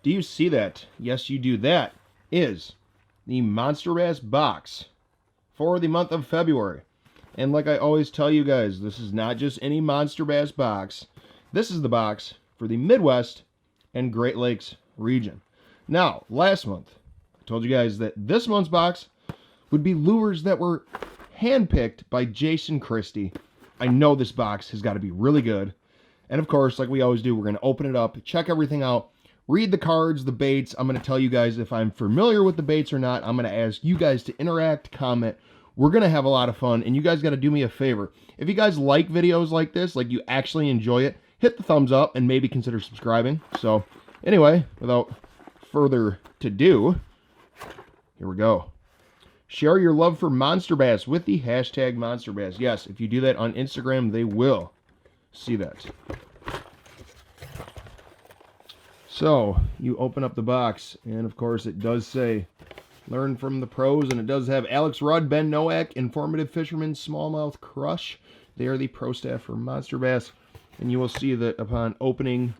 Do you see that? Yes, you do. That is the Monsterbass box for the month of February. And like I always tell you guys, this is not just any Monsterbass box. This is the box for the Midwest and Great Lakes region. Now, last month, I told you guys that this month's box would be lures that were handpicked by Jason Christie. I know this box has got to be really good. And of course, like we always do, we're going to open it up, check everything out, read the cards, the baits. I'm going to tell you guys if I'm familiar with the baits or not. I'm going to ask you guys to interact, comment. We're going to have a lot of fun, and you guys got to do me a favor. If you guys like videos like this, like you actually enjoy it, hit the thumbs up and maybe consider subscribing. So anyway, without further ado, here we go. Share your love for Monsterbass with the hashtag Monsterbass. Yes, if you do that on Instagram, they will see that. So, you open up the box, and of course it does say, learn from the pros, and it does have Alex Rudd, Ben Nowak, Informative Fisherman, Smallmouth Crush. They are the pro staff for Monsterbass, and you will see that upon opening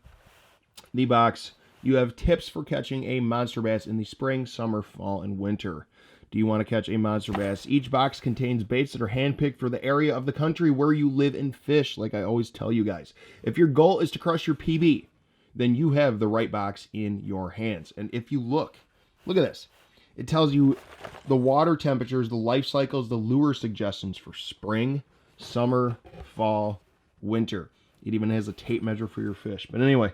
the box, you have tips for catching a Monsterbass in the spring, summer, fall, and winter. Do you want to catch a Monsterbass? Each box contains baits that are handpicked for the area of the country where you live and fish, like I always tell you guys. If your goal is to crush your PB, then you have the right box in your hands. And if you look at this. It tells you the water temperatures, the life cycles, the lure suggestions for spring, summer, fall, winter. It even has a tape measure for your fish. But anyway,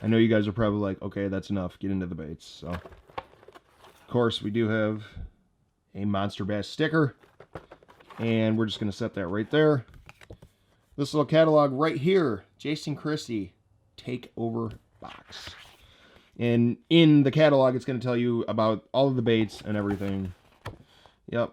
I know you guys are probably like, okay, that's enough. Get into the baits. So, of course, we do have a Monsterbass sticker, and we're just going to set that right there. This little catalog right here, Jason Christie takeover box. And in the catalog, it's going to tell you about all of the baits and everything. Yep.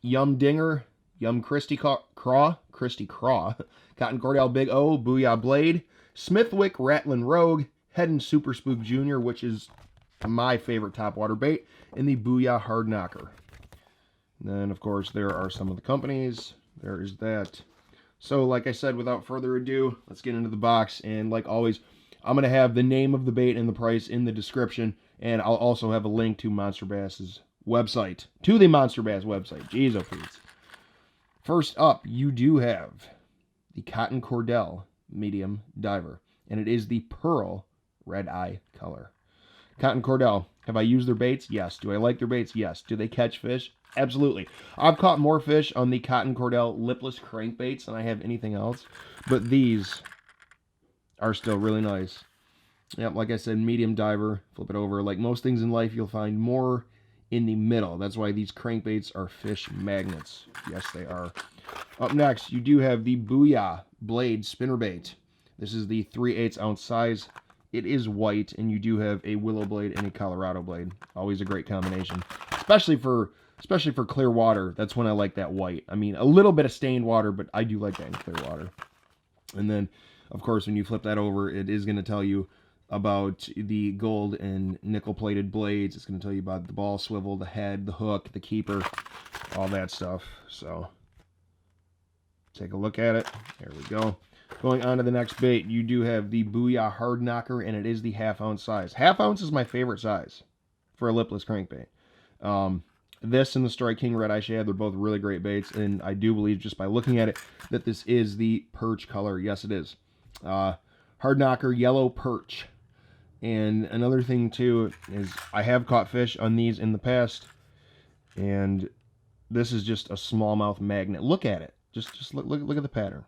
Yum Dinger, Yum Christi Craw, Christi Craw, Cotton Cordell Big O, Booyah Blade, Smithwick Rattlin' Rogue, Heddon Super Spook Jr, which is my favorite topwater bait, and the Booyah Hard Knocker. And then, of course, there are some of the companies. There is that. So, like I said, without further ado, let's get into the box. And like always, I'm going to have the name of the bait and the price in the description. And I'll also have a link to Monsterbass's website. To the Monsterbass website. Jeez, oh please. First up, you do have the Cotton Cordell Medium Diver. And it is the Pearl Red Eye color. Cotton Cordell. Have I used their baits? Yes. Do I like their baits? Yes. Do they catch fish? Absolutely. I've caught more fish on the Cotton Cordell lipless crankbaits than I have anything else. But these are still really nice. Yep, like I said, medium diver. Flip it over. Like most things in life, you'll find more in the middle. That's why these crankbaits are fish magnets. Yes, they are. Up next, you do have the Booyah Blade Spinnerbait. This is the 3/8 ounce size. It is white, and you do have a willow blade and a Colorado blade. Always a great combination, especially for clear water. That's when I like that white. I mean, a little bit of stained water, but I do like that in clear water. And then, of course, when you flip that over, it is going to tell you about the gold and nickel-plated blades. It's going to tell you about the ball swivel, the head, the hook, the keeper, all that stuff. So, take a look at it. There we go. Going on to the next bait, you do have the Booyah Hard Knocker, and it is the 1/2 ounce size. 1/2 ounce is my favorite size for a lipless crankbait. This and the Strike King Red Eye Shad, they're both really great baits, and I do believe just by looking at it that this is the perch color. Yes, it is. Hard Knocker Yellow Perch. And another thing, too, is I have caught fish on these in the past, and this is just a smallmouth magnet. Look at it. Just look at the pattern.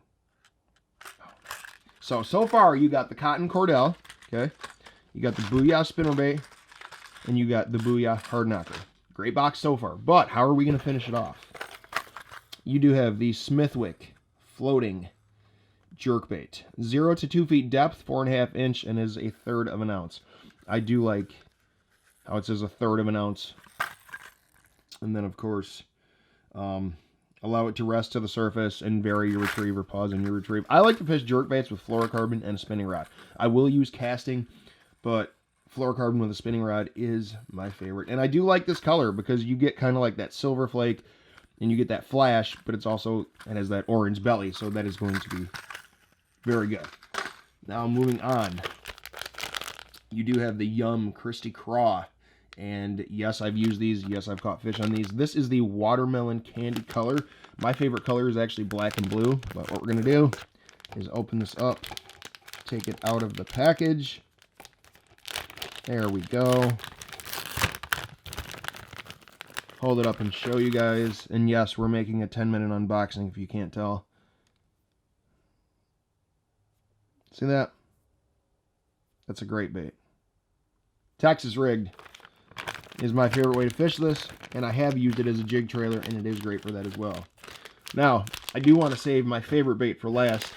So far, you got the Cotton Cordell, okay? You got the Booyah Spinnerbait, and you got the Booyah Hard Knocker. Great box so far, but how are we going to finish it off? You do have the Smithwick Floating Jerkbait. 0 to 2 feet depth, 4.5 inch, and is 1/3 ounce. I do like how it says 1/3 ounce. And then, of course, allow it to rest to the surface and vary your retrieve or pause in your retrieve. I like to fish jerkbaits with fluorocarbon and a spinning rod. I will use casting, but fluorocarbon with a spinning rod is my favorite. And I do like this color because you get kind of like that silver flake and you get that flash, but it has that orange belly, so that is going to be very good. Now moving on you do have the Yum Christi Craw. And yes, I've used these. Yes, I've caught fish on these. This is the watermelon candy color. My favorite color is actually black and blue. But what we're going to do is open this up, take it out of the package. There we go. Hold it up and show you guys. And yes, we're making a 10-minute unboxing if you can't tell. See that? That's a great bait. Texas rigged is my favorite way to fish this, and I have used it as a jig trailer, and it is great for that as well. Now, I do want to save my favorite bait for last.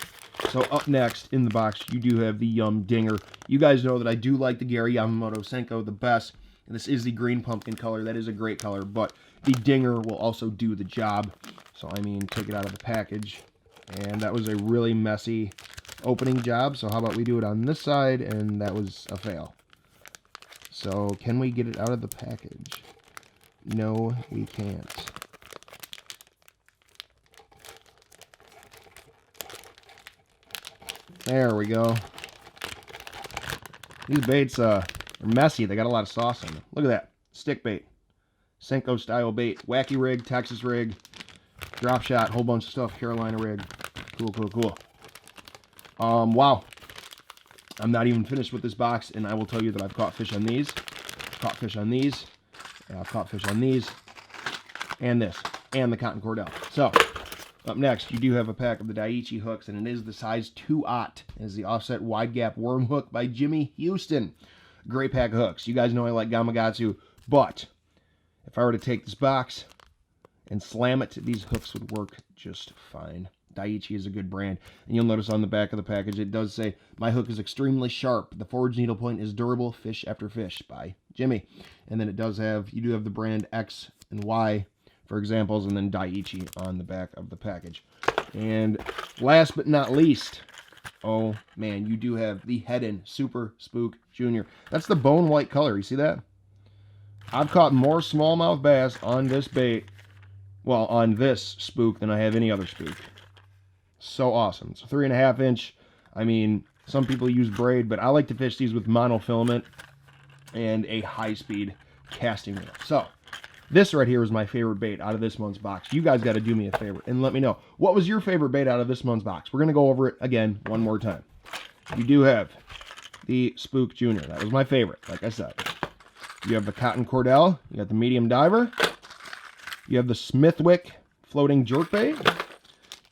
So up next in the box, you do have the Yum Dinger. You guys know that I do like the Gary Yamamoto Senko the best. And this is the green pumpkin color. That is a great color, but the Dinger will also do the job. So, I mean, take it out of the package. And that was a really messy opening job. So how about we do it on this side, and that was a fail. So, can we get it out of the package? No, we can't. There we go. These baits are messy. They got a lot of sauce on them. Look at that. Stick bait. Senko style bait. Wacky rig, Texas rig, drop shot, whole bunch of stuff. Carolina rig. Cool, cool, cool. Wow. I'm not even finished with this box, and I will tell you that I've caught fish on these, caught fish on these, and I've caught fish on these, and this, and the cotton Cordell. So, up next, you do have a pack of the Daiichi hooks, and it is the size 2/0. It is the offset wide gap worm hook by Jimmy Houston. Great pack of hooks. You guys know I like Gamakatsu, but if I were to take this box and slam it, these hooks would work just fine. Daiichi is a good brand, and you'll notice on the back of the package it does say, "My hook is extremely sharp. The forged needle point is durable. Fish after fish," by Jimmy. And then it does have, you do have the brand X and Y for examples, and then Daiichi on the back of the package. And last but not least, oh man, you do have the Heddon Super Spook Jr. That's the bone white color. You see that? I've caught more smallmouth bass on this bait, well, on this spook, than I have any other spook. So awesome. It's a 3.5 inch. I mean, some people use braid, but I like to fish these with monofilament and a high-speed casting reel. So, this right here is my favorite bait out of this month's box. You guys got to do me a favor and let me know, what was your favorite bait out of this month's box? We're going to go over it again one more time. You do have the Spook Jr. That was my favorite, like I said. You have the cotton Cordell. You got the medium diver. You have the Smithwick floating jerkbait.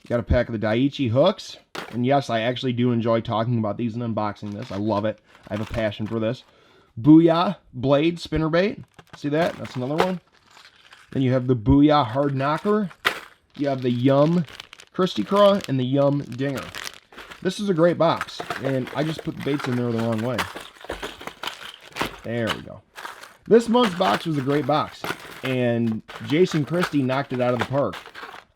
You got a pack of the Daiichi hooks. And yes, I actually do enjoy talking about these and unboxing this. I love it. I have a passion for this. Booyah blade spinnerbait. See that? That's another one. Then you have the Booyah hard knocker. You have the Yum Christi Craw and the Yum Dinger. This is a great box. And I just put the baits in there the wrong way. There we go. This month's box was a great box. And Jason Christie knocked it out of the park.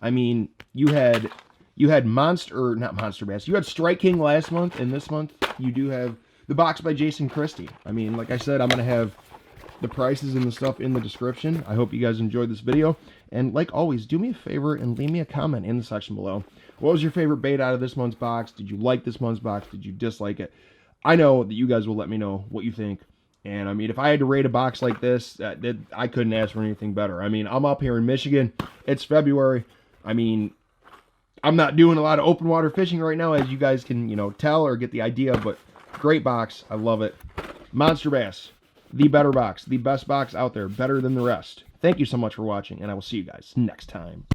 I mean, you had not Monster Bass. You had Strike King last month, and this month you do have the box by Jason Christie. I mean, like I said, I'm going to have the prices and the stuff in the description. I hope you guys enjoyed this video. And like always, do me a favor and leave me a comment in the section below. What was your favorite bait out of this month's box? Did you like this month's box? Did you dislike it? I know that you guys will let me know what you think. And I mean, if I had to rate a box like this, I couldn't ask for anything better. I mean, I'm up here in Michigan. It's February. I mean, I'm not doing a lot of open water fishing right now, as you guys can, tell or get the idea, but great box. I love it. Monster Bass, the better box, the best box out there, better than the rest. Thank you so much for watching, and I will see you guys next time.